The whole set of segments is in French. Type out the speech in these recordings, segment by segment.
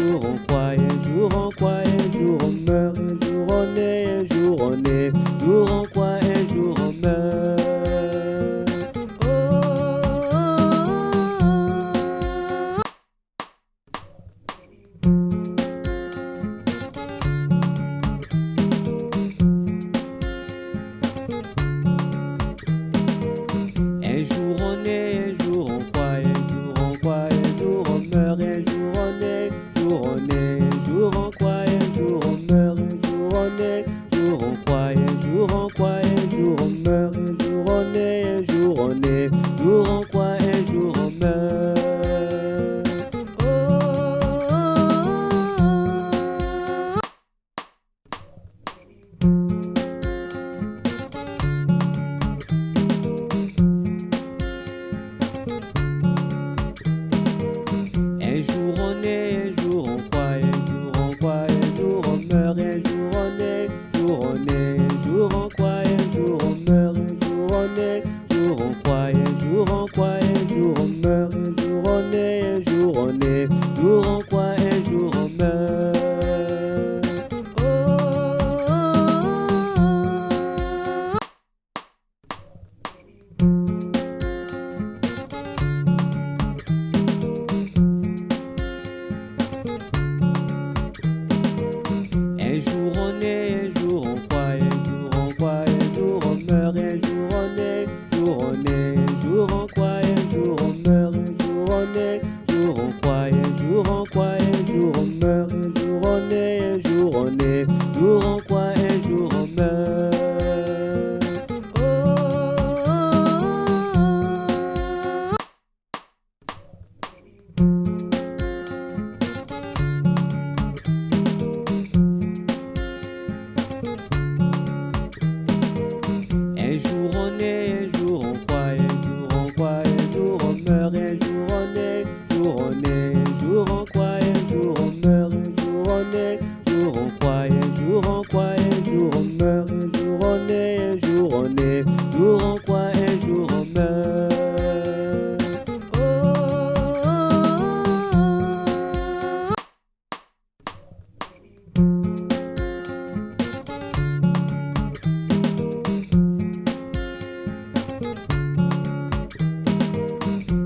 jour on croit, un jour on croit, un jour on meurt, un jour on est, un jour on est, jour on croit, un jour on meurt. Un jour on est, un jour on croit, un jour on croit, un jour on meurt, un jour on est, jour on est, un jour on croit, un jour on meurt, un jour on est, jour on croit, un jour on croit, un jour on meurt, un jour on est, un jour on est, jour on croit, un jour on meurt. Un jour on est, un jour on croit, un jour on croit, un jour on meurt, un jour on est, jour on est, un jour on croit, un jour on meurt, un jour on est, jour on croit, un jour on croit, un jour on meurt, un jour on est, un jour on est, jour on croit, un jour on meurt. Un jour on est, un jour on croit, un jour on croit, un jour on meurt, un jour on est, jour on est, un jour on croit, un jour on meurt, un jour on est, jour on croit, un jour on croit, un jour on meurt, un jour on est, un jour on est, jour on croit, un jour on meurt. Un jour on est, un jour on croit, un jour on croit, un jour on meurt, un jour on est, jour on est, un jour on croit, un jour on meurt, un jour on est, jour on croit, un jour on croit, un jour on meurt, un jour on est, un jour on est, jour on croit, un jour on meurt.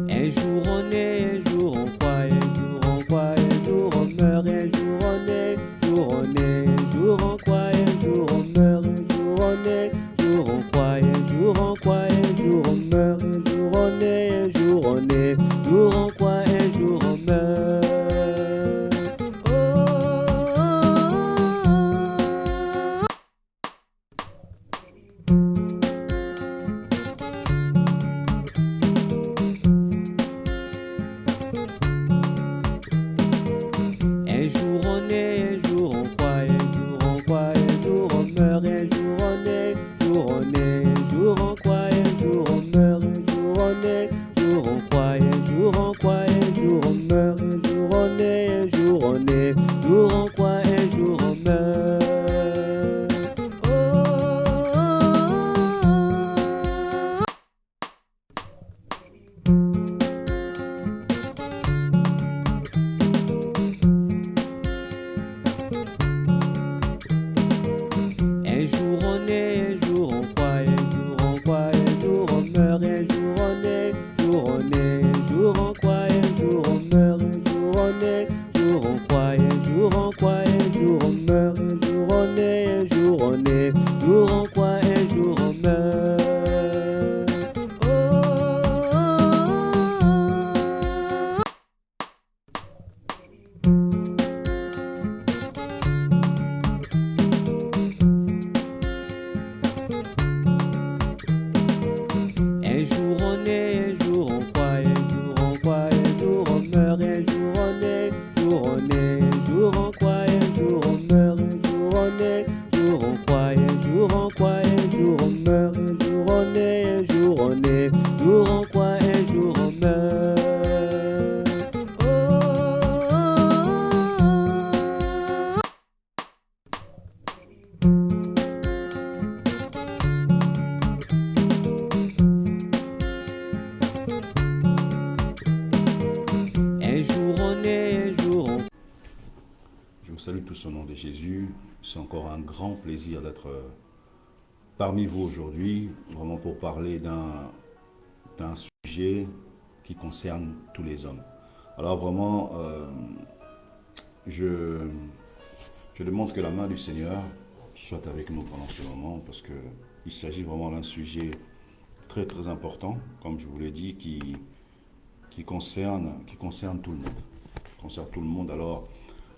Un jour on est, un jour on croit, un jour on croit, un jour on meurt, un jour on est, jour on est, un jour on croit, un jour on meurt, un jour on est, jour on croit, un jour on croit, un jour on meurt, un jour on est, un jour on est, jour on croit, un jour on meurt. Un jour on est, un jour on croit, un jour on croit, un jour on meurt, un jour on est, jour on est, un jour on croit, un jour on meurt, un jour on est, jour on croit, un jour on croit, un jour on meurt, un jour on est, un jour on est, jour on croit, un jour on meurt. Un jour on est, un jour on croit, un jour on croit, un jour on meurt, un jour on est, jour on est, un jour on croit, un jour on meurt, un jour on est, jour on croit, un jour on croit, un jour on meurt, un jour on est, un jour on est, jour on croit, un jour on meurt. Un jour on est, un jour on croit, un jour on croit, un jour on meurt, un jour on est, jour on est, un jour on croit, un jour on meurt. vous salue tous au nom de Jésus. C'est encore un grand plaisir d'être parmi vous aujourd'hui, vraiment pour parler d'un sujet qui concerne tous les hommes. Alors vraiment, je demande que la main du Seigneur soit avec nous pendant ce moment, parce qu'il s'agit vraiment d'un sujet très très important, comme je vous l'ai dit, qui concerne tout le monde. Concerne tout le monde. Alors,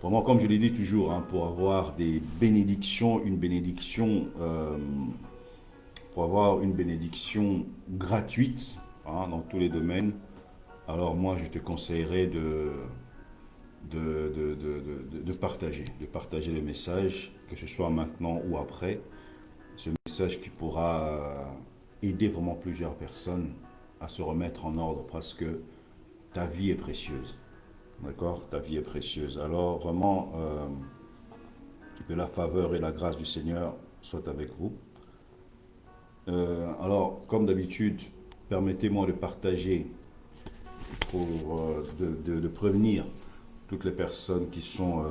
vraiment, comme je l'ai dit toujours, hein, pour avoir des bénédictions, pour avoir une bénédiction gratuite hein, dans tous les domaines, alors moi je te conseillerais de partager le message, que ce soit maintenant ou après. Ce message qui pourra aider vraiment plusieurs personnes à se remettre en ordre parce que ta vie est précieuse. D'accord? Ta vie est précieuse. Alors vraiment, que la faveur et la grâce du Seigneur soient avec vous. Alors, comme d'habitude, permettez-moi de partager pour de prévenir toutes les personnes qui sont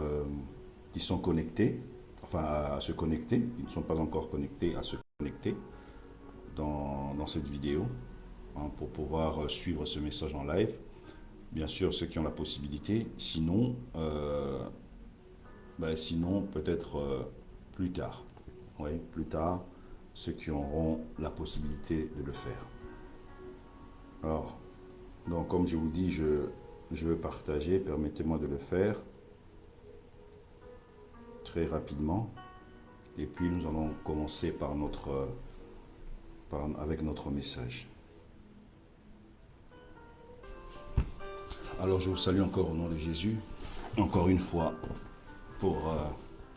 connectées, enfin à se connecter, qui ne sont pas encore connectées, à se connecter dans cette vidéo hein, pour pouvoir suivre ce message en live. Bien sûr, ceux qui ont la possibilité, sinon peut-être plus tard. Oui, plus tard, ceux qui auront la possibilité de le faire. Alors, donc comme je vous dis, je veux partager, permettez-moi de le faire très rapidement. Et puis nous allons commencer avec notre message. Alors je vous salue encore au nom de Jésus, encore une fois, pour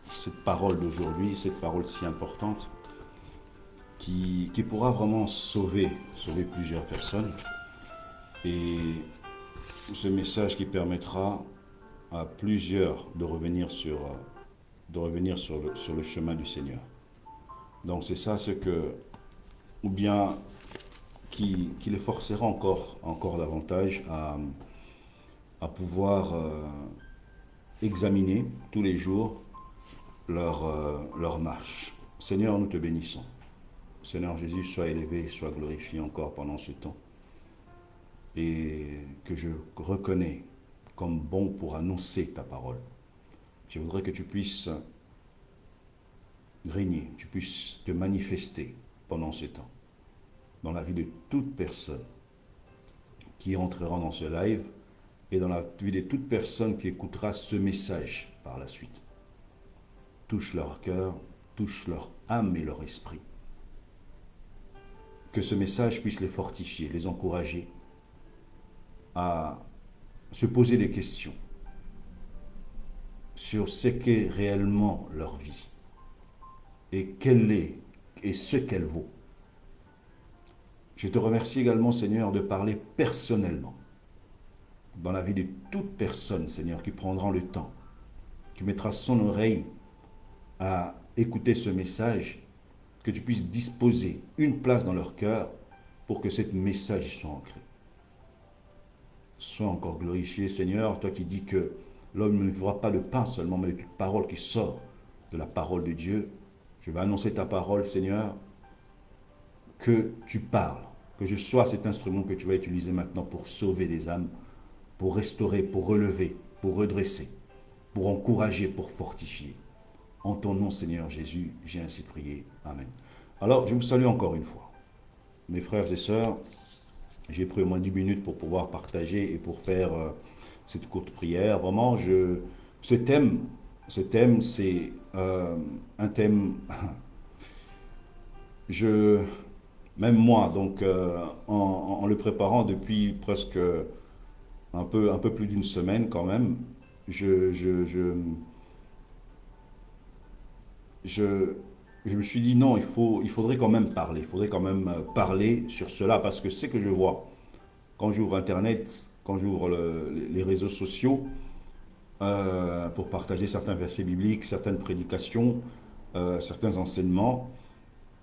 cette parole d'aujourd'hui, cette parole si importante, qui pourra vraiment sauver plusieurs personnes. Et ce message qui permettra à plusieurs de revenir sur le chemin du Seigneur. Donc c'est ça ce que, ou bien qui les forcera encore davantage à pouvoir examiner tous les jours leur marche. Seigneur, nous te bénissons. Seigneur Jésus, sois élevé, sois glorifié encore pendant ce temps. Et que je reconnais comme bon pour annoncer ta parole. Je voudrais que tu puisses régner, tu puisses te manifester pendant ce temps, dans la vie de toute personne qui entrera dans ce live et dans la vie de toute personne qui écoutera ce message par la suite. Touche leur cœur, touche leur âme et leur esprit. Que ce message puisse les fortifier, les encourager à se poser des questions sur ce qu'est réellement leur vie et quelle est et ce qu'elle vaut. Je te remercie également, Seigneur, de parler personnellement dans la vie de toute personne, Seigneur, qui prendra le temps, qui mettra son oreille à écouter ce message, que tu puisses disposer une place dans leur cœur pour que ce message y soit ancré. Sois encore glorifié, Seigneur, toi qui dis que l'homme ne vivra pas de pain seulement, mais de toute parole qui sort de la parole de Dieu. Je vais annoncer ta parole, Seigneur, que tu parles, que je sois cet instrument que tu vas utiliser maintenant pour sauver des âmes, pour restaurer, pour relever, pour redresser, pour encourager, pour fortifier. En ton nom, Seigneur Jésus, j'ai ainsi prié. Amen. Alors, je vous salue encore une fois. Mes frères et sœurs, j'ai pris au moins 10 minutes pour pouvoir partager et pour faire cette courte prière. Vraiment, ce thème, c'est un thème, même moi, donc en le préparant depuis presque un peu plus d'une semaine quand même, je me suis dit non, il faudrait quand même parler sur cela parce que c'est que je vois quand j'ouvre Internet, quand j'ouvre les réseaux sociaux pour partager certains versets bibliques, certaines prédications, certains enseignements,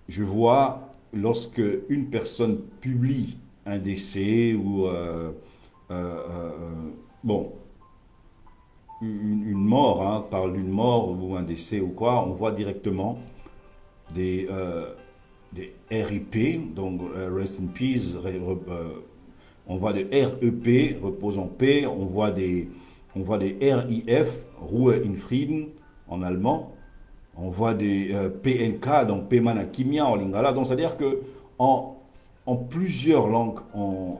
je vois lorsque une personne publie un décès ou bon, une mort, hein, parle d'une mort ou un décès ou quoi, on voit directement des, des RIP, donc Rest in Peace, on voit des REP, repose en paix, on voit des RIF, Ruhe in Frieden en allemand, on voit des PNK, donc Pemana Kimia en lingala, donc c'est-à-dire que en, en plusieurs langues, on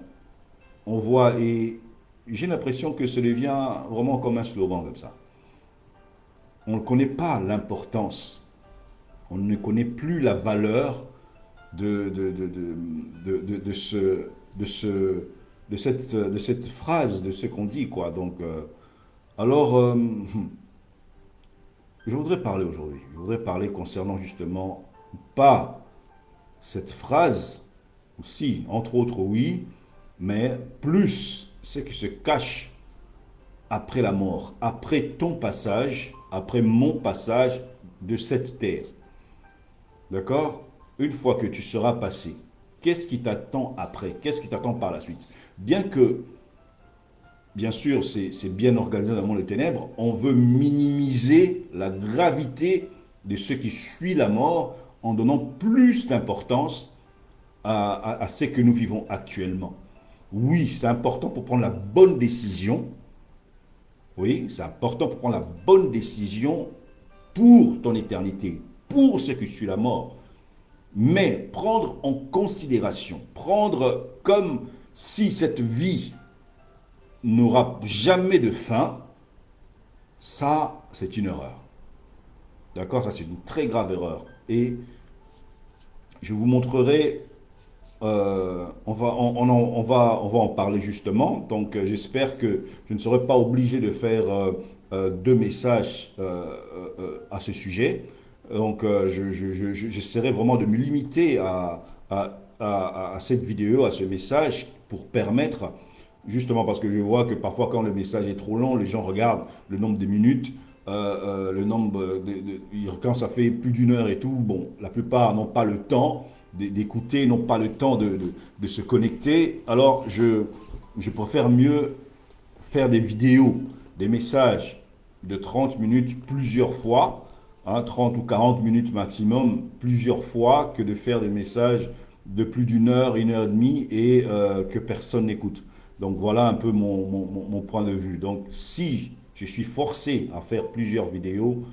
voit, et j'ai l'impression que ça devient vraiment comme un slogan comme ça. On ne connaît pas l'importance, on ne connaît plus la valeur de ce, de, ce, de cette phrase, de ce qu'on dit, quoi. Donc, alors, je voudrais parler aujourd'hui, je voudrais parler concernant justement, pas cette phrase, aussi, entre autres, oui, mais plus ce qui se cache après la mort, après ton passage, après mon passage de cette terre. D'accord? Une fois que tu seras passé, qu'est-ce qui t'attend après? Qu'est-ce qui t'attend par la suite? Bien que, bien sûr, c'est bien organisé dans le monde des ténèbres, on veut minimiser la gravité de ce qui suit la mort en donnant plus d'importance à ce que nous vivons actuellement. Oui, c'est important pour prendre la bonne décision. Oui, c'est important pour prendre la bonne décision pour ton éternité, pour ce que suit la mort. Mais prendre en considération, prendre comme si cette vie n'aura jamais de fin, ça, c'est une erreur. D'accord? Ça, c'est une très grave erreur. Et je vous montrerai, on va en parler justement. Donc, j'espère que je ne serai pas obligé de faire deux messages à ce sujet. Donc, j'essaierai vraiment de me limiter à cette vidéo, à ce message, pour permettre, justement parce que je vois que parfois quand le message est trop long, les gens regardent le nombre de minutes, le nombre quand ça fait plus d'une heure et tout, bon, la plupart n'ont pas le temps d'écouter, n'ont pas le temps de se connecter. Alors, je préfère mieux faire des vidéos, des messages de 30 minutes plusieurs fois, hein, 30 ou 40 minutes maximum, plusieurs fois, que de faire des messages de plus une heure et demie, et que personne n'écoute. Donc voilà un peu mon point de vue. Donc si je suis forcé à faire plusieurs vidéos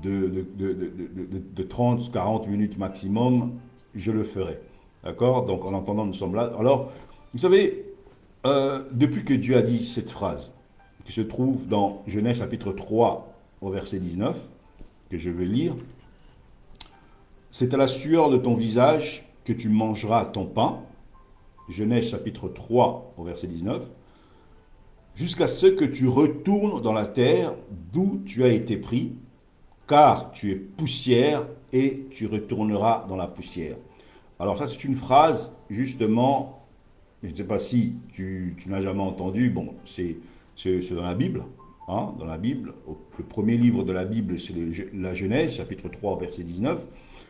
de 30, 40 minutes maximum, je le ferai. D'accord? Donc en entendant, nous sommes là. Alors, vous savez, depuis que Dieu a dit cette phrase, qui se trouve dans Genèse chapitre 3 au verset 19, que je vais lire, c'est à la sueur de ton visage que tu mangeras ton pain. Genèse chapitre 3 au verset 19, jusqu'à ce que tu retournes dans la terre d'où tu as été pris, car tu es poussière et tu retourneras dans la poussière. Alors ça, c'est une phrase, justement, je ne sais pas si tu n'as jamais entendu, bon, c'est dans la Bible, hein, dans la Bible, le premier livre de la Bible, c'est la Genèse, chapitre 3, verset 19.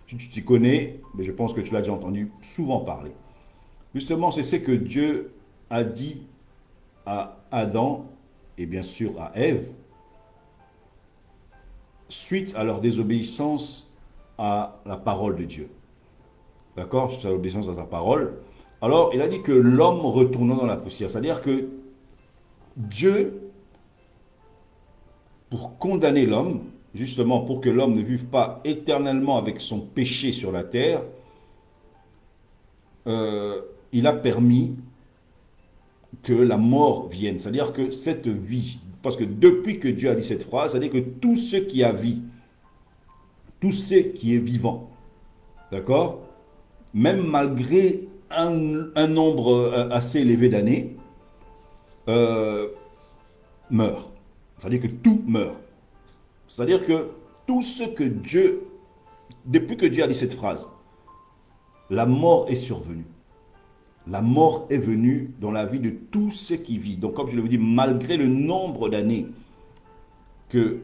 Si tu t'y connais, mais je pense que tu l'as déjà entendu souvent parler. Justement, c'est ce que Dieu a dit à Adam et bien sûr à Ève, suite à leur désobéissance à la parole de Dieu. D'accord? Suite à l'obéissance à sa parole. Alors, il a dit que l'homme retournant dans la poussière. C'est-à-dire que Dieu, pour condamner l'homme, justement pour que l'homme ne vive pas éternellement avec son péché sur la terre, il a permis que la mort vienne. C'est-à-dire que cette vie, parce que depuis que Dieu a dit cette phrase, c'est-à-dire que tout ce qui a vie, tout ce qui est vivant, d'accord, même malgré un nombre assez élevé d'années, meurt. C'est-à-dire que tout meurt. C'est-à-dire que tout ce que Dieu, depuis que Dieu a dit cette phrase, la mort est survenue. La mort est venue dans la vie de tout ce qui vit. Donc, comme je l'ai dit, malgré le nombre d'années que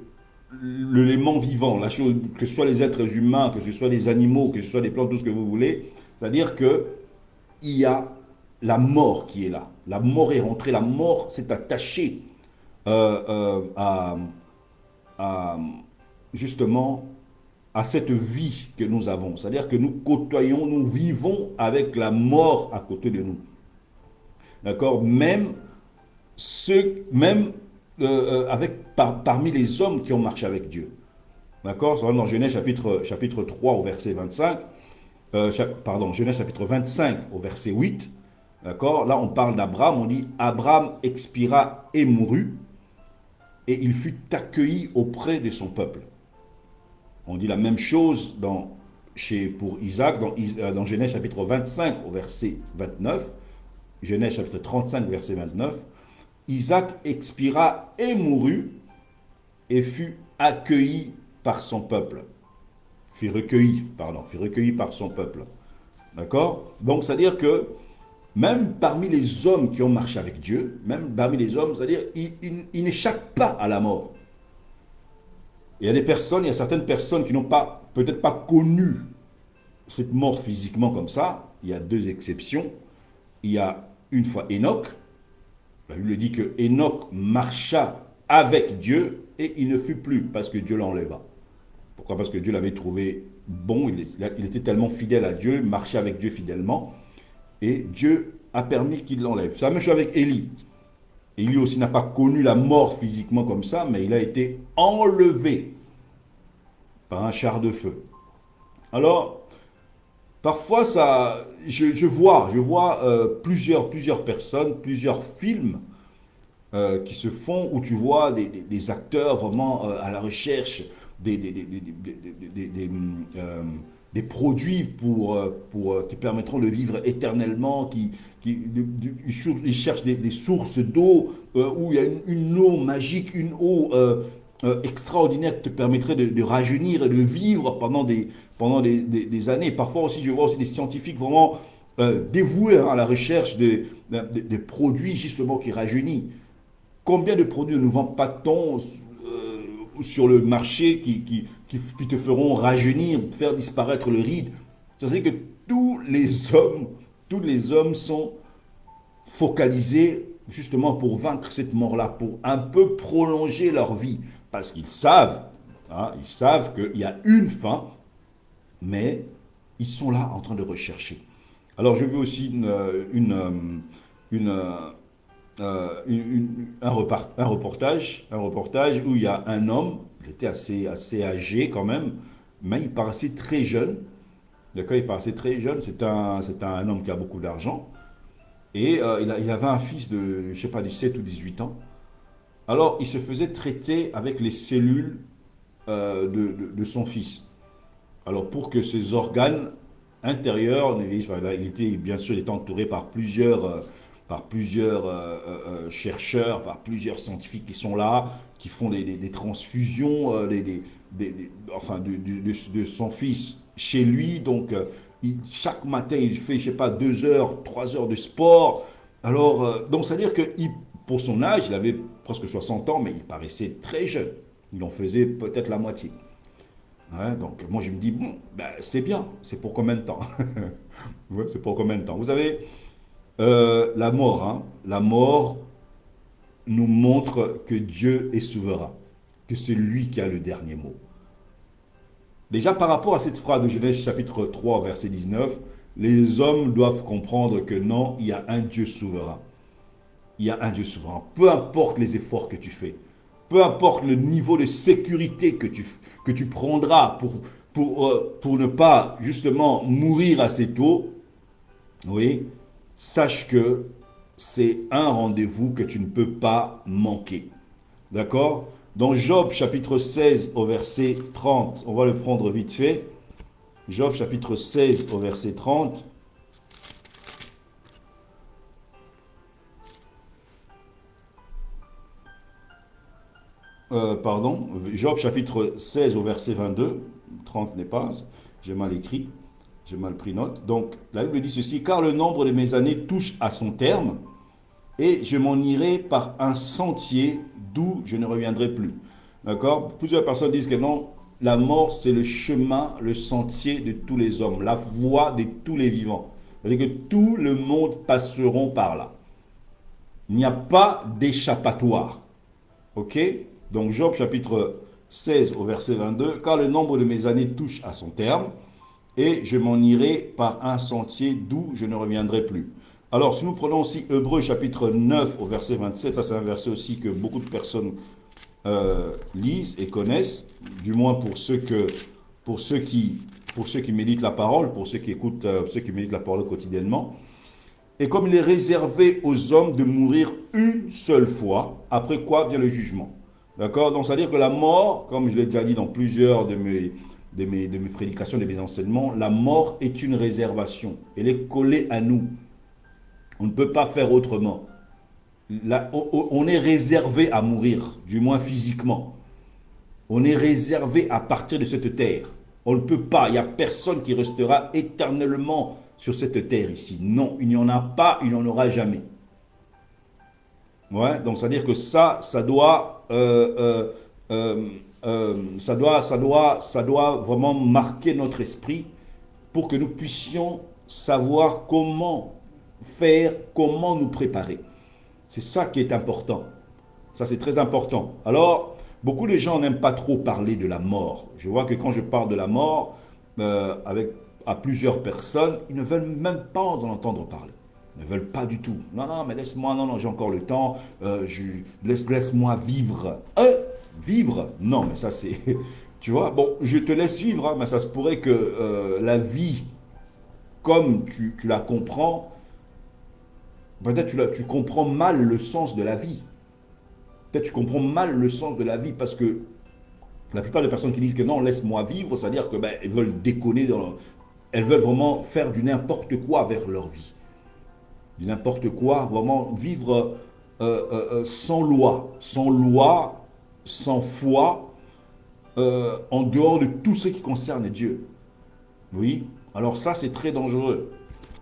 l'élément vivant, la chose, que ce soit les êtres humains, que ce soit les animaux, que ce soit des plantes, tout ce que vous voulez, c'est-à-dire qu'il y a la mort qui est là. La mort est rentrée, la mort s'est attachée à, à, justement à cette vie que nous avons. C'est-à-dire que nous côtoyons, nous vivons avec la mort à côté de nous. D'accord? Même ceux, même parmi les hommes qui ont marché avec Dieu. D'accord? Dans Genèse chapitre 3 au verset 25, Genèse chapitre 25 au verset 8, d'accord? Là, on parle d'Abraham, on dit Abraham expira et mourut, et il fut accueilli auprès de son peuple. On dit la même chose pour Isaac, dans Genèse chapitre 25 au verset 29, Genèse chapitre 35 verset 29. Isaac expira et mourut, et fut accueilli par son peuple. Fut recueilli par son peuple. D'accord? Donc, c'est-à-dire que même parmi les hommes qui ont marché avec Dieu, même parmi les hommes, c'est-à-dire, ils n'échappent pas à la mort. Il y a certaines personnes qui n'ont peut-être pas connu cette mort physiquement comme ça. Il y a deux exceptions. Il y a une fois Enoch. La Bible dit que Enoch marcha avec Dieu et il ne fut plus parce que Dieu l'enleva. Pourquoi? Parce que Dieu l'avait trouvé bon, il était tellement fidèle à Dieu, marchait avec Dieu fidèlement, et Dieu a permis qu'il l'enlève. C'est la même chose avec Élie. Élie aussi n'a pas connu la mort physiquement comme ça, mais il a été enlevé par un char de feu. Alors, parfois, je vois plusieurs personnes, plusieurs films qui se font, où tu vois des acteurs vraiment à la recherche des produits qui permettront de vivre éternellement, ils cherchent des sources d'eau où il y a une eau magique, une eau extraordinaire qui te permettrait de rajeunir et de vivre pendant des années. Parfois aussi, je vois aussi des scientifiques vraiment dévoués à la recherche des produits justement qui rajeunissent. Combien de produits ne nous vendent pas-t-on sur le marché qui te feront rajeunir, faire disparaître le ride? C'est-à-dire que tous les hommes sont focalisés justement pour vaincre cette mort-là, pour un peu prolonger leur vie, parce qu'ils savent qu'il y a une fin, mais ils sont là en train de rechercher. Alors je veux aussi un reportage où il y a un homme, il était assez âgé quand même, mais il paraissait très jeune. D'accord, il paraissait très jeune. C'est un homme qui a beaucoup d'argent. Et il avait un fils de, je sais pas, de 7 ou 18 ans. Alors, il se faisait traiter avec les cellules de son fils. Alors, pour que ses organes intérieurs ne vieillissent pas. Il était entouré par plusieurs chercheurs, par plusieurs scientifiques qui sont là, qui font des transfusions de son fils chez lui. Donc, chaque matin, il fait, je sais pas, 2 heures, 3 heures de sport. Alors, donc, c'est-à-dire que pour son âge, il avait presque 60 ans, mais il paraissait très jeune. Il en faisait peut-être la moitié. Ouais, donc, moi, je me dis, bon, c'est bien. C'est pour combien de temps? Ouais, c'est pour combien de temps? Vous savez, la mort nous montre que Dieu est souverain, que c'est lui qui a le dernier mot. Déjà par rapport à cette phrase de Genèse chapitre 3 verset 19, les hommes doivent comprendre que non, il y a un Dieu souverain. Il y a un Dieu souverain. Peu importe les efforts que tu fais, peu importe le niveau de sécurité que tu prendras pour ne pas justement mourir assez tôt, oui, sache que c'est un rendez-vous que tu ne peux pas manquer. D'accord? Dans Job chapitre 16 au verset 30, on va le prendre vite fait. Job chapitre 16 au verset 30. Job chapitre 16 au verset 22. 30 n'est pas, j'ai mal écrit. J'ai mal pris note. Donc, la Bible dit ceci: car le nombre de mes années touche à son terme, et je m'en irai par un sentier d'où je ne reviendrai plus. D'accord? Plusieurs personnes disent que non, la mort, c'est le chemin, le sentier de tous les hommes, la voie de tous les vivants. C'est-à-dire que tout le monde passeront par là. Il n'y a pas d'échappatoire. Ok? Donc Job chapitre 16 au verset 22. Car le nombre de mes années touche à son terme, et je m'en irai par un sentier d'où je ne reviendrai plus. Alors, si nous prenons aussi Hébreux chapitre 9 au verset 27, ça c'est un verset aussi que beaucoup de personnes lisent et connaissent, du moins pour ceux qui méditent la parole, pour ceux qui écoutent, ceux qui méditent la parole quotidiennement. Et comme il est réservé aux hommes de mourir une seule fois, après quoi vient le jugement. D'accord? Donc, c'est-à-dire que la mort, comme je l'ai déjà dit dans plusieurs de mes prédications, de mes enseignements, la mort est une réservation. Elle est collée à nous. On ne peut pas faire autrement. Là, on est réservé à mourir, du moins physiquement. On est réservé à partir de cette terre. On ne peut pas, il n'y a personne qui restera éternellement sur cette terre ici. Non, il n'y en a pas, il n'y en aura jamais. Ouais, donc c'est-à-dire que ça doit vraiment marquer notre esprit pour que nous puissions savoir comment faire, comment nous préparer. C'est ça qui est important. Ça, c'est très important. Alors, beaucoup de gens n'aiment pas trop parler de la mort. Je vois que quand je parle de la mort à plusieurs personnes, ils ne veulent même pas en entendre parler. Ils ne veulent pas du tout. Non, non, mais laisse-moi, non, j'ai encore le temps. Laisse-moi vivre. Vivre? Non, mais ça, c'est... Tu vois, bon, je te laisse vivre, hein, mais ça se pourrait que la vie, comme tu la comprends, peut-être tu comprends mal le sens de la vie. Peut-être tu comprends mal le sens de la vie parce que la plupart des personnes qui disent que non, laisse-moi vivre, c'est-à-dire que elles veulent déconner, elles veulent vraiment faire du n'importe quoi avec leur vie. Du n'importe quoi, vraiment vivre sans loi, sans foi, en dehors de tout ce qui concerne Dieu. Oui, alors ça c'est très dangereux.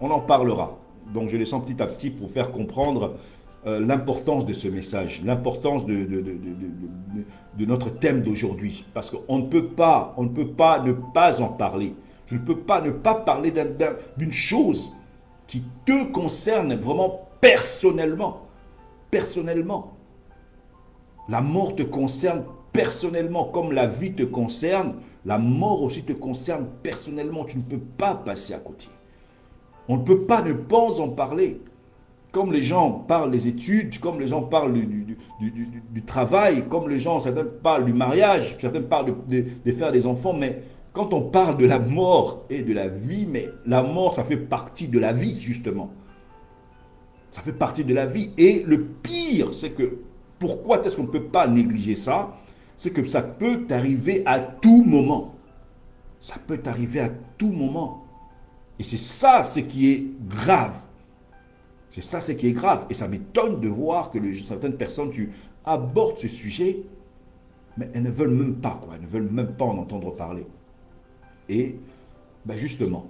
On en parlera. Donc je descends petit à petit pour faire comprendre l'importance de ce message, l'importance de notre thème d'aujourd'hui. Parce qu'on ne peut pas ne pas en parler. Je ne peux pas ne pas parler d'une chose qui te concerne vraiment personnellement. Personnellement. La mort te concerne personnellement, comme la vie te concerne, la mort aussi te concerne personnellement. Tu ne peux pas passer à côté. On ne peut pas ne pas en parler. Comme les gens parlent des études, comme les gens parlent du travail, comme les gens, certains parlent du mariage, certains parlent de faire des enfants, mais quand on parle de la mort et de la vie, mais la mort, ça fait partie de la vie, justement. Ça fait partie de la vie. Et le pire, c'est que, pourquoi est-ce qu'on ne peut pas négliger ça? C'est que ça peut t'arriver à tout moment. Ça peut t'arriver à tout moment. Et c'est ça ce qui est grave. C'est ça ce qui est grave. Et ça m'étonne de voir que certaines personnes, tu abordes ce sujet, mais elles ne veulent même pas, quoi. Elles ne veulent même pas en entendre parler. Et justement,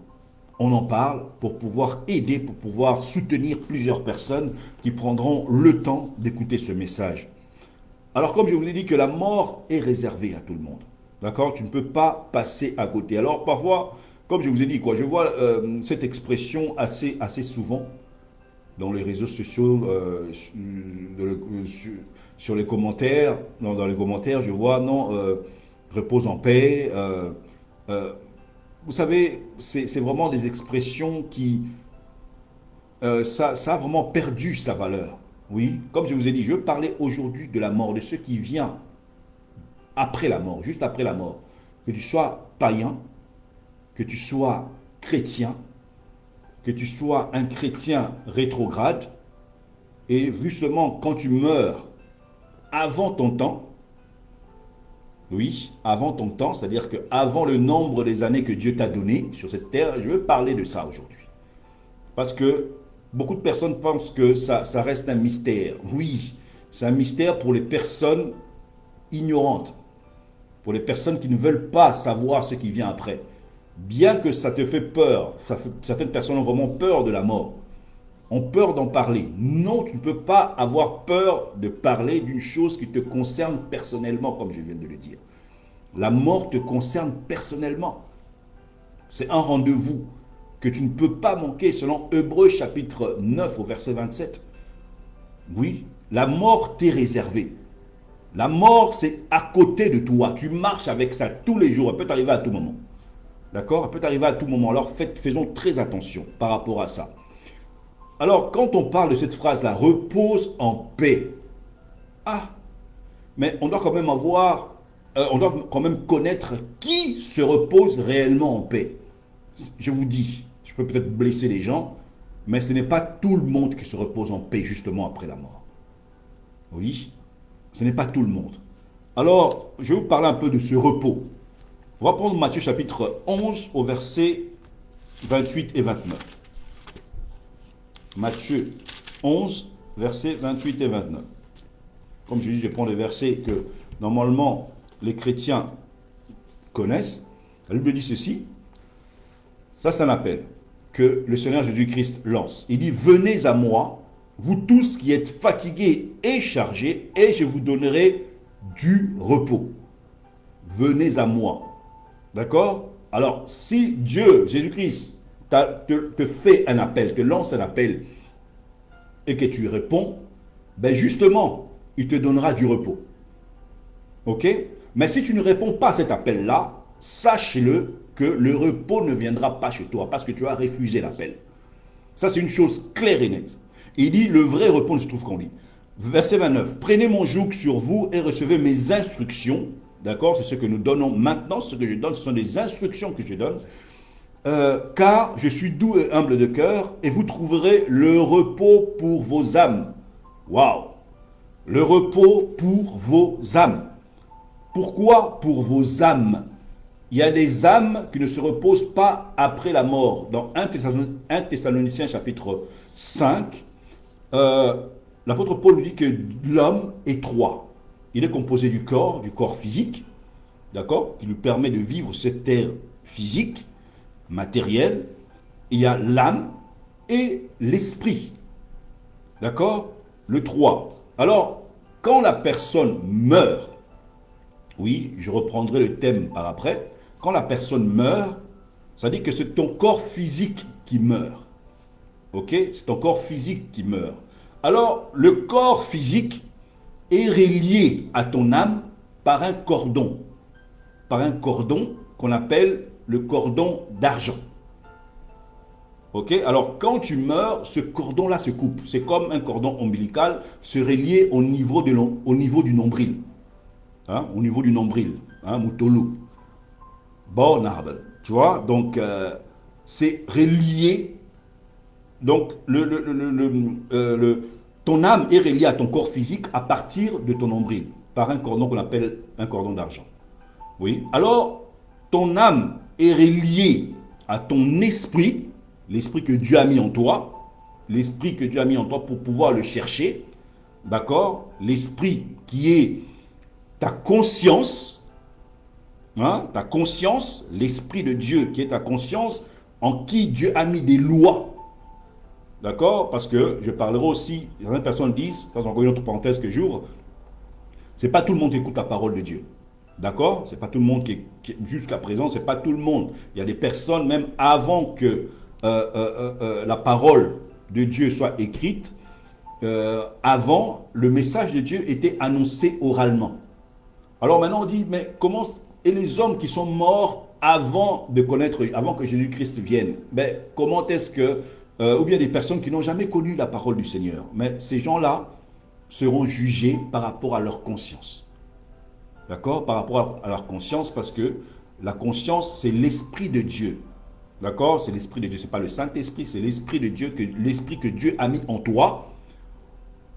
on en parle pour pouvoir aider, pour pouvoir soutenir plusieurs personnes qui prendront le temps d'écouter ce message. Alors comme je vous ai dit que la mort est réservée à tout le monde. D'accord? Tu ne peux pas passer à côté. Alors parfois, comme je vous ai dit, je vois cette expression assez souvent dans les réseaux sociaux, sur les commentaires. Dans les commentaires, je vois, repose en paix. Vous savez, c'est vraiment des expressions qui... ça a vraiment perdu sa valeur. Oui, comme je vous ai dit, je veux parler aujourd'hui de la mort, de ce qui vient après la mort, juste après la mort. Que tu sois païen, que tu sois chrétien, que tu sois un chrétien rétrograde, et justement, quand tu meurs avant ton temps, oui, avant ton temps, c'est-à-dire qu'avant le nombre des années que Dieu t'a donné sur cette terre, je veux parler de ça aujourd'hui. Parce que beaucoup de personnes pensent que ça reste un mystère. Oui, c'est un mystère pour les personnes ignorantes, pour les personnes qui ne veulent pas savoir ce qui vient après. Bien que ça te fait peur, certaines personnes ont vraiment peur de la mort, ont peur d'en parler. Non, tu ne peux pas avoir peur de parler d'une chose qui te concerne personnellement, comme je viens de le dire. La mort te concerne personnellement. C'est un rendez-vous que tu ne peux pas manquer selon Hébreux chapitre 9 au verset 27. Oui, la mort t'est réservée. La mort, c'est à côté de toi. Tu marches avec ça tous les jours. Elle peut t'arriver à tout moment. D'accord? Elle peut t'arriver à tout moment. Alors faisons très attention par rapport à ça. Alors, quand on parle de cette phrase-là, repose en paix. Ah, mais on doit quand même on doit quand même connaître qui se repose réellement en paix. Je vous dis, je peux peut-être blesser les gens, mais ce n'est pas tout le monde qui se repose en paix justement après la mort. Oui, ce n'est pas tout le monde. Alors, je vais vous parler un peu de ce repos. On va prendre Matthieu chapitre 11 au verset 28 et 29. Matthieu 11, versets 28 et 29. Comme je dis, je prends des versets que normalement les chrétiens connaissent. La Bible dit ceci. Ça, c'est un appel que le Seigneur Jésus-Christ lance. Il dit, venez à moi, vous tous qui êtes fatigués et chargés, et je vous donnerai du repos. Venez à moi. D'accord? Alors, si Dieu, Jésus-Christ, te fait un appel, te lance un appel, et que tu réponds, ben justement, il te donnera du repos. Ok? Mais si tu ne réponds pas à cet appel-là, sache-le que le repos ne viendra pas chez toi parce que tu as refusé l'appel. Ça, c'est une chose claire et nette. Il dit, le vrai repos se trouve qu'en lui. Verset 29, prenez mon joug sur vous et recevez mes instructions. D'accord? C'est ce que nous donnons maintenant. Ce que je donne, ce sont des instructions que je donne. Car je suis doux et humble de cœur, et vous trouverez le repos pour vos âmes. Waouh! Le repos pour vos âmes. Pourquoi pour vos âmes? Il y a des âmes qui ne se reposent pas après la mort. Dans 1 Thessaloniciens chapitre 5, l'apôtre Paul nous dit que l'homme est trois. Il est composé du corps physique, d'accord, qui lui permet de vivre cette terre physique, matérielle. Il y a l'âme et l'esprit. D'accord? Le 3. Alors, quand la personne meurt, oui, je reprendrai le thème par après, quand la personne meurt, ça dit que c'est ton corps physique qui meurt. Ok? C'est ton corps physique qui meurt. Alors, le corps physique est relié à ton âme par un cordon. Par un cordon qu'on appelle le cordon d'argent. Ok? Alors, quand tu meurs, ce cordon-là se coupe. C'est comme un cordon ombilical se relier au niveau du nombril. Hein? Au niveau du nombril. Hein? Moutolou. Bon, Narbel. Tu vois? Donc, c'est relié. Donc, ton âme est reliée à ton corps physique à partir de ton nombril. Par un cordon qu'on appelle un cordon d'argent. Oui? Alors, ton âme est reliée à ton esprit, l'esprit que Dieu a mis en toi, l'esprit que Dieu a mis en toi pour pouvoir le chercher, d'accord? L'esprit qui est ta conscience, hein? Ta conscience, l'esprit de Dieu qui est ta conscience, en qui Dieu a mis des lois, d'accord? Parce que je parlerai aussi, certaines personnes disent, c'est encore une autre parenthèse que j'ouvre, c'est pas tout le monde qui écoute la parole de Dieu. D'accord? C'est pas tout le monde qui jusqu'à présent, c'est pas tout le monde. Il y a des personnes, même avant que la parole de Dieu soit écrite, avant, le message de Dieu était annoncé oralement. Alors maintenant, on dit, mais comment, et les hommes qui sont morts avant que Jésus-Christ vienne, ben, comment est-ce que, ou bien des personnes qui n'ont jamais connu la parole du Seigneur, mais ces gens-là seront jugés par rapport à leur conscience. D'accord? Par rapport à leur conscience, parce que la conscience, c'est l'esprit de Dieu. D'accord? C'est l'esprit de Dieu, ce n'est pas le Saint-Esprit, c'est l'esprit de Dieu, l'esprit que Dieu a mis en toi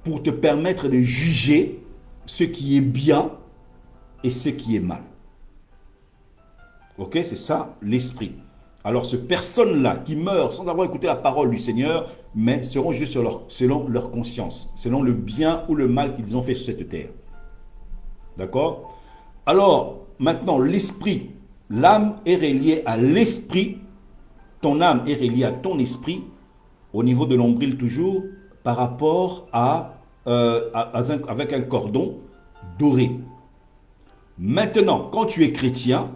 pour te permettre de juger ce qui est bien et ce qui est mal. Ok? C'est ça, l'esprit. Alors, ces personnes-là qui meurent sans avoir écouté la parole du Seigneur, mais seront jugées selon leur conscience, selon le bien ou le mal qu'ils ont fait sur cette terre. D'accord? Alors, maintenant, l'esprit, l'âme est reliée à l'esprit, ton âme est reliée à ton esprit, au niveau de l'ombril toujours, par rapport avec un cordon doré. Maintenant, quand tu es chrétien,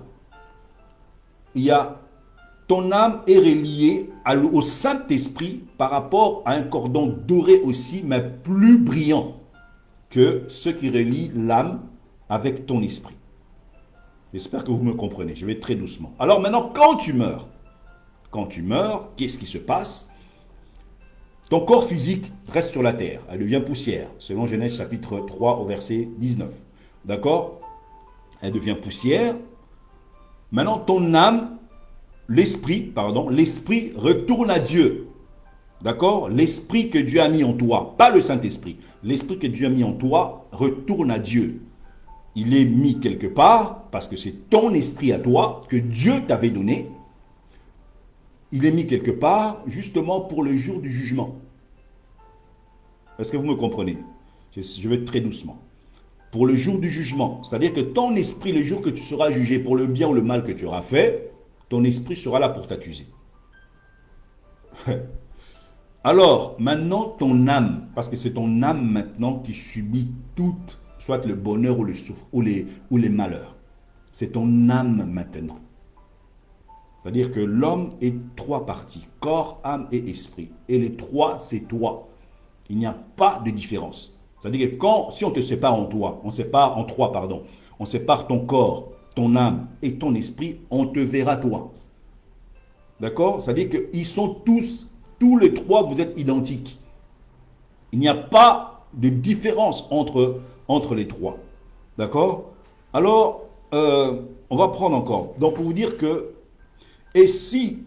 ton âme est reliée au Saint-Esprit par rapport à un cordon doré aussi, mais plus brillant que ce qui relie l'âme avec ton esprit. J'espère que vous me comprenez. Je vais très doucement. Alors maintenant, quand tu meurs, qu'est-ce qui se passe? Ton corps physique reste sur la terre. Elle devient poussière, selon Genèse chapitre 3 au verset 19. D'accord? Elle devient poussière. Maintenant, ton âme, l'esprit retourne à Dieu. D'accord? L'esprit que Dieu a mis en toi, pas le Saint-Esprit. L'esprit que Dieu a mis en toi retourne à Dieu. Il est mis quelque part, parce que c'est ton esprit à toi, que Dieu t'avait donné. Il est mis quelque part, justement pour le jour du jugement. Est-ce que vous me comprenez? Je vais très doucement. Pour le jour du jugement, c'est-à-dire que ton esprit, le jour que tu seras jugé pour le bien ou le mal que tu auras fait, ton esprit sera là pour t'accuser. Alors, maintenant, ton âme, parce que c'est ton âme maintenant qui subit toute, soit le bonheur ou le souffre, ou les malheurs. C'est ton âme maintenant. C'est-à-dire que l'homme est trois parties, corps, âme et esprit. Et les trois, c'est toi. Il n'y a pas de différence. C'est-à-dire que si on te sépare en trois, on sépare ton corps, ton âme et ton esprit, on te verra toi. D'accord? C'est-à-dire qu'ils sont tous les trois, vous êtes identiques. Il n'y a pas de différence entre les trois. D'accord? Alors, on va prendre encore. Donc, pour vous dire que, et si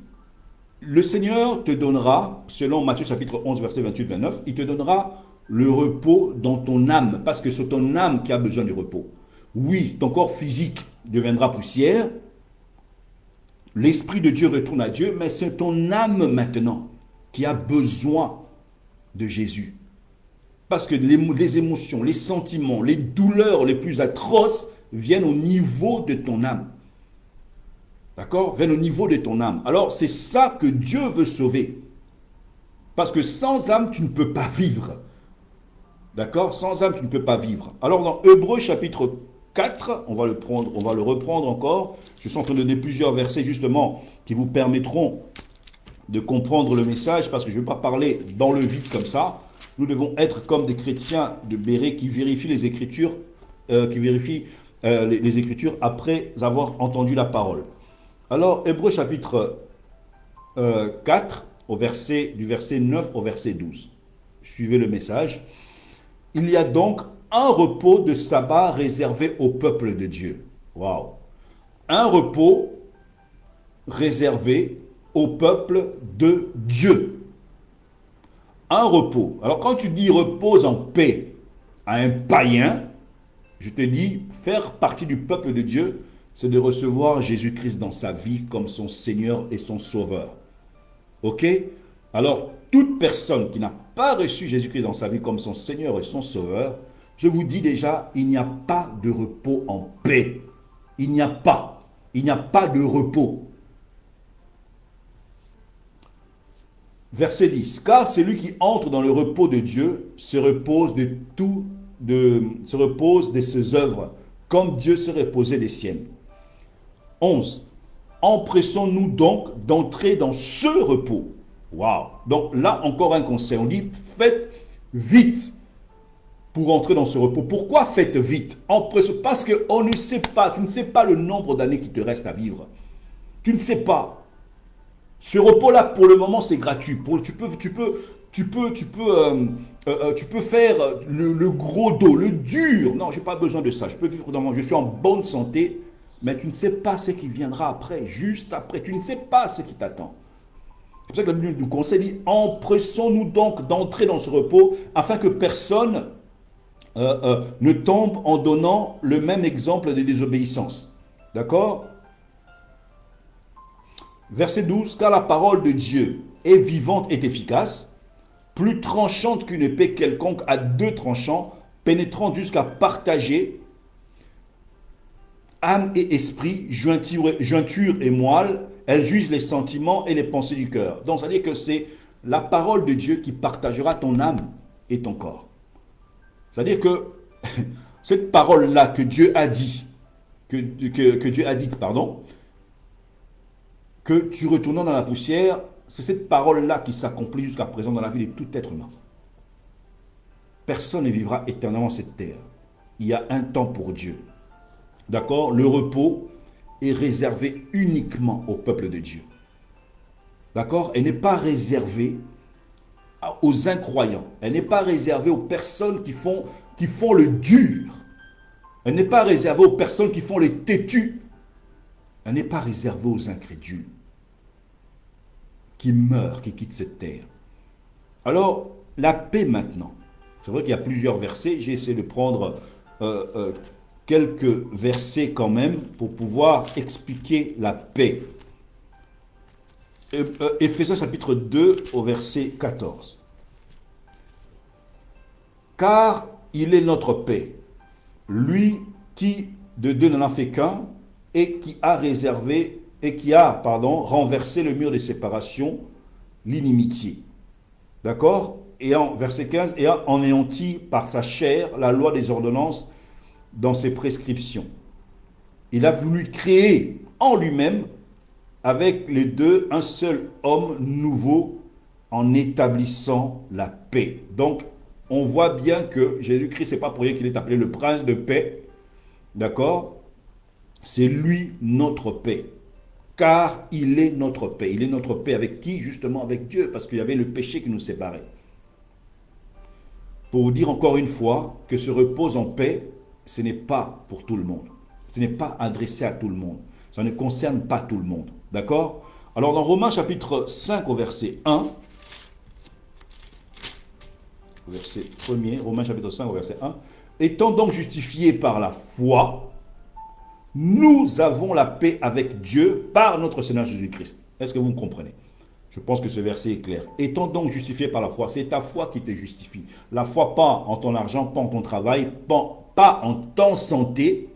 le Seigneur te donnera, selon Matthieu chapitre 11, verset 28-29, il te donnera le repos dans ton âme, parce que c'est ton âme qui a besoin du repos. Oui, ton corps physique deviendra poussière, l'Esprit de Dieu retourne à Dieu, mais c'est ton âme maintenant qui a besoin de Jésus. Parce que les émotions, les sentiments, les douleurs les plus atroces viennent au niveau de ton âme. D'accord? Viennent au niveau de ton âme. Alors, c'est ça que Dieu veut sauver. Parce que sans âme, tu ne peux pas vivre. D'accord? Sans âme, tu ne peux pas vivre. Alors, dans Hébreux chapitre 4, on va le reprendre encore. Je suis en train de donner plusieurs versets, justement, qui vous permettront de comprendre le message, parce que je ne vais pas parler dans le vide comme ça. Nous devons être comme des chrétiens de Béret qui vérifient les Écritures, les Écritures après avoir entendu la parole. Alors, Hébreux chapitre 4, du verset 9 au verset 12. Suivez le message. Il y a donc un repos de sabbat réservé au peuple de Dieu. Waouh! Un repos réservé au peuple de Dieu. Un repos. Alors, quand tu dis repose en paix à un païen, je te dis, faire partie du peuple de Dieu, c'est de recevoir Jésus-Christ dans sa vie comme son Seigneur et son Sauveur. Ok? Alors, toute personne qui n'a pas reçu Jésus-Christ dans sa vie comme son Seigneur et son Sauveur, je vous dis déjà, il n'y a pas de repos en paix. Il n'y a pas de repos. Verset 10. Car celui qui entre dans le repos de Dieu se repose de ses œuvres, comme Dieu se reposait des siennes. 11. Empressons-nous donc d'entrer dans ce repos. Waouh! Donc là, encore un conseil. On dit, faites vite pour entrer dans ce repos. Pourquoi faites vite? Parce qu'on ne sait pas, tu ne sais pas le nombre d'années qui te reste à vivre. Tu ne sais pas. Ce repos-là, pour le moment, c'est gratuit. Tu peux faire le gros dos, le dur. Non, je n'ai pas besoin de ça. Je peux vivre je suis en bonne santé, mais tu ne sais pas ce qui viendra après, juste après. Tu ne sais pas ce qui t'attend. C'est pour ça que la Bible nous conseille, dit, empressons-nous donc d'entrer dans ce repos, afin que personne ne tombe en donnant le même exemple de désobéissance. D'accord? Verset 12, car la parole de Dieu est vivante et efficace, plus tranchante qu'une épée quelconque à deux tranchants, pénétrant jusqu'à partager âme et esprit, jointure et moelle, elle juge les sentiments et les pensées du cœur. Donc, ça veut dire que c'est la parole de Dieu qui partagera ton âme et ton corps. C'est-à-dire que cette parole-là que Dieu a dit, que Dieu a dite, que tu retournant dans la poussière, c'est cette parole-là qui s'accomplit jusqu'à présent dans la vie de tout être humain. Personne ne vivra éternellement cette terre. Il y a un temps pour Dieu. d'accord, le repos est réservé uniquement au peuple de Dieu. D'accord? Elle n'est pas réservée aux incroyants. Elle n'est pas réservée aux personnes qui font le dur. Elle n'est pas réservée aux personnes qui font les têtus. Elle n'est pas réservée aux incrédules qui meurent, qui quittent cette terre. Alors, la paix maintenant. C'est vrai qu'il y a plusieurs versets. J'ai essayé de prendre quelques versets quand même pour pouvoir expliquer la paix. Éphésiens chapitre 2 au verset 14. Car il est notre paix, lui qui de deux n'en a fait qu'un et qui a renversé le mur de séparation, l'inimitié. D'accord? Et en verset 15, et a anéanti par sa chair la loi des ordonnances dans ses prescriptions. Il a voulu créer en lui-même, avec les deux, un seul homme nouveau en établissant la paix. Donc, on voit bien que Jésus-Christ, c'est pas pour rien qu'il est appelé le prince de paix. D'accord? C'est lui notre paix. Car il est notre paix. Il est notre paix avec qui? Justement avec Dieu, parce qu'il y avait le péché qui nous séparait. Pour vous dire encore une fois que ce repos en paix, ce n'est pas pour tout le monde. Ce n'est pas adressé à tout le monde. Ça ne concerne pas tout le monde. D'accord? Alors dans Romains chapitre 5 au verset 1, verset 1er, Romains chapitre 5 au verset 1, étant donc justifiés par la foi, nous avons la paix avec Dieu par notre Seigneur Jésus-Christ. Est-ce que vous me comprenez? Je pense que ce verset est clair. Étant donc justifié par la foi, c'est ta foi qui te justifie. La foi, pas en ton argent, pas en ton travail, pas en ton santé.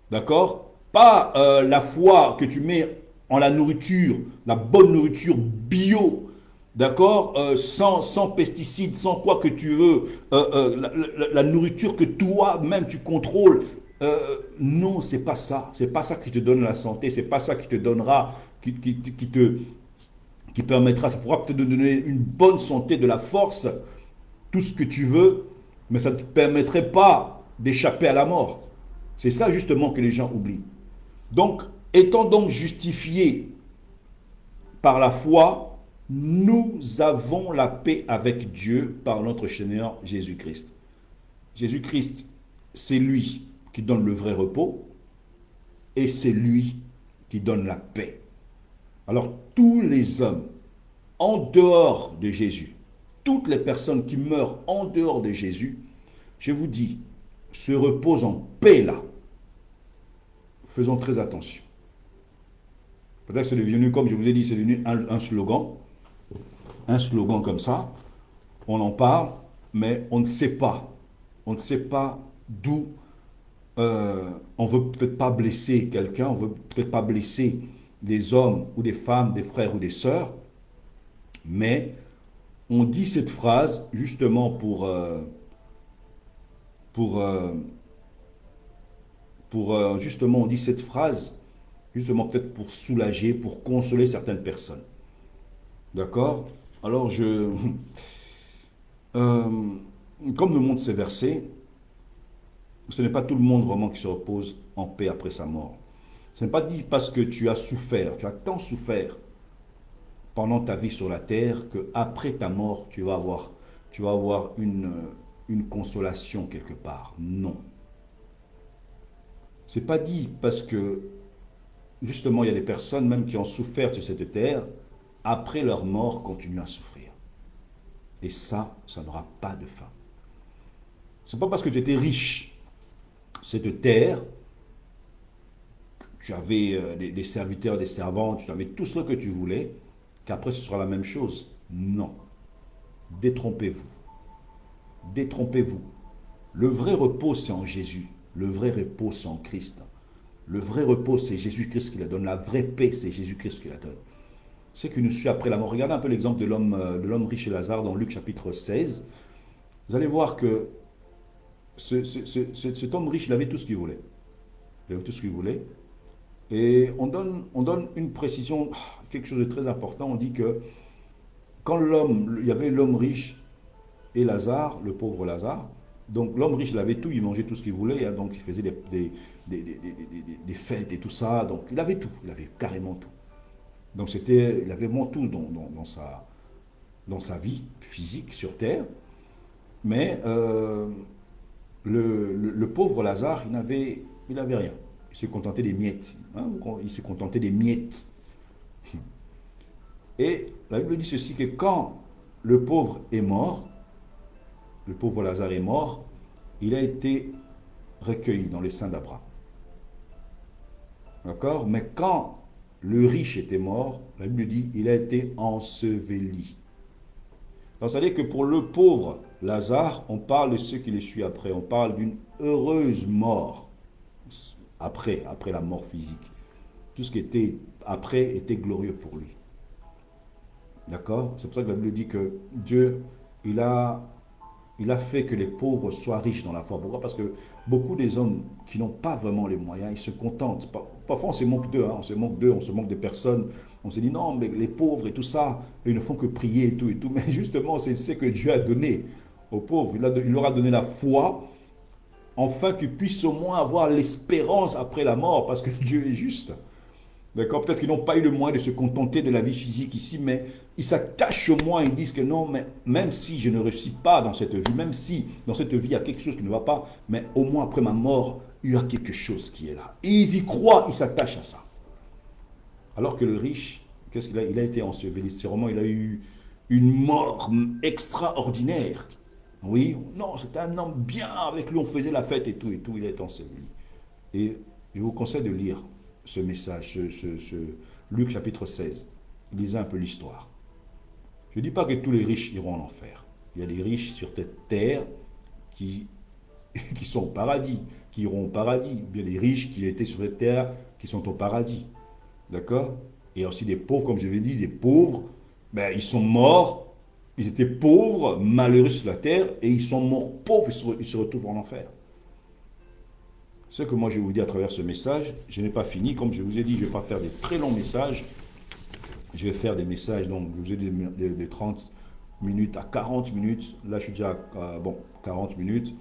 D'accord? Pas la foi que tu mets en la nourriture, la bonne nourriture bio. D'accord, sans pesticides, sans quoi que tu veux, la nourriture que toi-même tu contrôles. Non, c'est pas ça. C'est pas ça qui te donne la santé. C'est pas ça qui te donnera, qui permettra. Ça pourra peut-être te donner une bonne santé, de la force, tout ce que tu veux, mais ça ne te permettrait pas d'échapper à la mort. C'est ça justement que les gens oublient. Donc, étant donc justifiés par la foi, nous avons la paix avec Dieu par notre Seigneur Jésus-Christ. Jésus-Christ, c'est lui qui donne le vrai repos et c'est lui qui donne la paix. Alors, tous les hommes en dehors de Jésus, toutes les personnes qui meurent en dehors de Jésus, je vous dis, se reposent en paix là. Faisons très attention. Peut-être que c'est devenu, comme je vous ai dit, c'est devenu un slogan. Un slogan comme ça. On en parle, mais on ne sait pas. On ne sait pas d'où. On ne veut peut-être pas blesser quelqu'un, on ne veut peut-être pas blesser des hommes ou des femmes, des frères ou des sœurs. Mais on dit cette phrase justement justement, on dit cette phrase justement peut-être pour soulager, pour consoler certaines personnes. D'accord? Alors comme nous montrent ces versets, ce n'est pas tout le monde vraiment qui se repose en paix après sa mort. Ce n'est pas dit parce que tu as souffert, tu as tant souffert pendant ta vie sur la terre qu'après ta mort, tu vas avoir une consolation quelque part. Non. Ce n'est pas dit parce que, justement, il y a des personnes même qui ont souffert sur cette terre, après leur mort, continuent à souffrir. Et ça n'aura pas de fin. Ce n'est pas parce que tu étais riche, cette terre, tu avais des serviteurs, des servantes, tu avais tout ce que tu voulais, qu'après ce sera la même chose. Non. Détrompez-vous. Détrompez-vous. Le vrai repos, c'est en Jésus. Le vrai repos, c'est en Christ. Le vrai repos, c'est Jésus-Christ qui la donne. La vraie paix, c'est Jésus-Christ qui la donne. Ce qui nous suit après la mort. Regardez un peu l'exemple de l'homme riche et Lazare dans Luc chapitre 16. Vous allez voir que cet homme riche, il avait tout ce qu'il voulait. Il avait tout ce qu'il voulait. Et on donne une précision, quelque chose de très important. On dit que quand il y avait l'homme riche et Lazare, le pauvre Lazare, Donc l'homme riche, il avait tout, il mangeait tout ce qu'il voulait, hein, donc il faisait des fêtes et tout ça, donc il avait tout, il avait carrément tout. Donc il avait vraiment tout dans sa vie physique sur terre, mais le pauvre Lazare, il n'avait rien. Il se contentait des miettes. Hein, il se contentait des miettes. Et la Bible dit ceci, que quand le pauvre est mort, le pauvre Lazare est mort, il a été recueilli dans le sein d'Abraham. D'accord? Mais quand le riche était mort, la Bible dit, il a été enseveli. Donc, c'est-à-dire que pour le pauvre Lazare, on parle de ce qui le suit après. On parle d'une heureuse mort après la mort physique. Tout ce qui était après était glorieux pour lui. D'accord? C'est pour ça que la Bible dit que Dieu, il a fait que les pauvres soient riches dans la foi. Pourquoi? Parce que beaucoup des hommes qui n'ont pas vraiment les moyens, ils se contentent. Parfois, on se moque d'eux, hein, on se moque des personnes. On se dit non, mais les pauvres et tout ça, ils ne font que prier et tout et tout. Mais justement, c'est ce que Dieu a donné aux pauvres. Il leur a donné la foi, afin qu'ils puissent au moins avoir l'espérance après la mort, parce que Dieu est juste. D'accord? Peut-être qu'ils n'ont pas eu le moyen de se contenter de la vie physique ici, mais ils s'attachent au moins, ils disent que non, mais même si je ne réussis pas dans cette vie, même si dans cette vie il y a quelque chose qui ne va pas, mais au moins après ma mort, il y a quelque chose qui est là. Et ils y croient, ils s'attachent à ça. Alors que le riche, qu'est-ce qu'il a? Il a été enseveli. C'est vraiment, il a eu une mort extraordinaire. Oui, non, c'était un homme bien, avec lui on faisait la fête et tout, il a été enseveli. Et je vous conseille de lire ce message, Luc chapitre 16. Lisez un peu l'histoire. Je ne dis pas que tous les riches iront en enfer. Il y a des riches sur cette terre qui sont au paradis, qui iront au paradis. Il y a des riches qui étaient sur cette terre qui sont au paradis. D'accord? Et il y a aussi des pauvres, comme je l'ai dit, des pauvres, ben, ils sont morts, ils étaient pauvres, malheureux sur la terre, et ils sont morts pauvres, ils se retrouvent en enfer. Ce que moi je vais vous dire à travers ce message, je n'ai pas fini. Comme je vous ai dit, je ne vais pas faire des très longs messages. Je vais faire des messages, donc je vous ai dit de 30 minutes à 40 minutes. Là, je suis déjà à 40 minutes.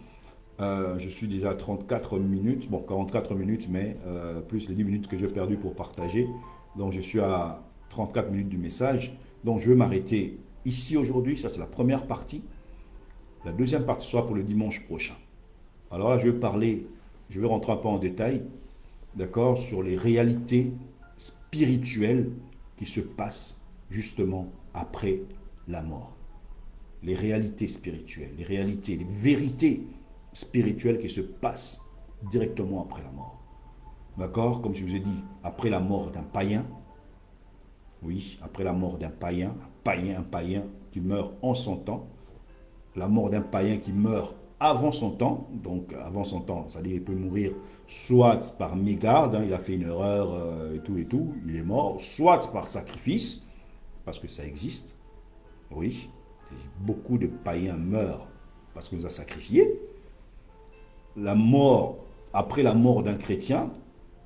Je suis déjà à 34 minutes. Bon, 44 minutes, mais plus les 10 minutes que j'ai perdues pour partager. Donc, je suis à 34 minutes du message. Donc, je vais m'arrêter ici aujourd'hui. Ça, c'est la première partie. La deuxième partie sera pour le dimanche prochain. Alors là, je vais rentrer un peu en détail, d'accord, sur les réalités spirituelles qui se passent justement après la mort. Les réalités spirituelles, les vérités spirituelles qui se passent directement après la mort. D'accord? Comme je vous ai dit, après la mort d'un païen, oui, après la mort d'un païen, un païen qui meurt en son temps, la mort d'un païen qui meurt avant son temps, donc avant son temps, c'est-à-dire il peut mourir soit par mégarde, hein, il a fait une erreur et tout, il est mort, soit par sacrifice, parce que ça existe, oui, beaucoup de païens meurent parce qu'on les a sacrifiés. La mort, après la mort d'un chrétien,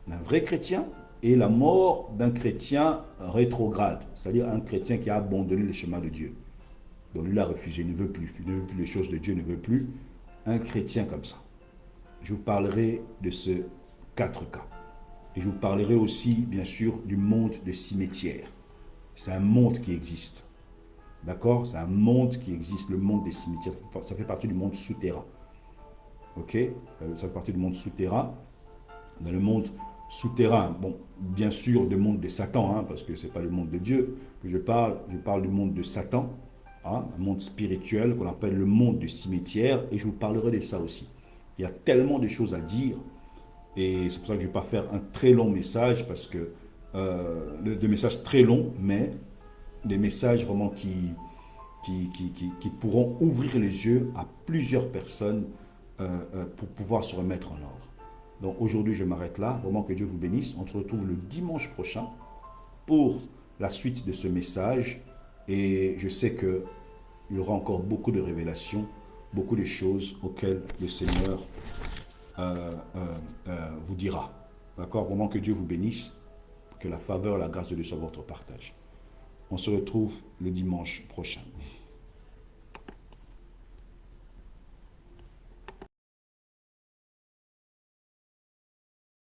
d'un vrai chrétien, et la mort d'un chrétien rétrograde, c'est-à-dire un chrétien qui a abandonné le chemin de Dieu. Donc lui l'a refusé, il ne veut plus les choses de Dieu, il ne veut plus. Un chrétien comme ça. Je vous parlerai de ces 4 cas. Et je vous parlerai aussi, bien sûr, du monde de cimetière. C'est un monde qui existe. D'accord? C'est un monde qui existe, le monde des cimetières. Ça fait partie du monde souterrain. Ok? Ça fait partie du monde souterrain. Dans le monde souterrain, bon, bien sûr, du monde de Satan, hein, parce que ce n'est pas le monde de Dieu que je parle du monde de Satan. Hein, un monde spirituel qu'on appelle le monde du cimetière, et je vous parlerai de ça aussi. Il y a tellement de choses à dire, et c'est pour ça que je ne vais pas faire un très long message, parce que des messages très longs, mais des messages vraiment qui pourront ouvrir les yeux à plusieurs personnes pour pouvoir se remettre en ordre. Donc aujourd'hui, je m'arrête là. Vraiment que Dieu vous bénisse. On se retrouve le dimanche prochain pour la suite de ce message. Et je sais qu'il y aura encore beaucoup de révélations, beaucoup de choses auxquelles le Seigneur vous dira. D'accord? Vraiment que Dieu vous bénisse, que la faveur, la grâce de Dieu soit votre partage. On se retrouve le dimanche prochain.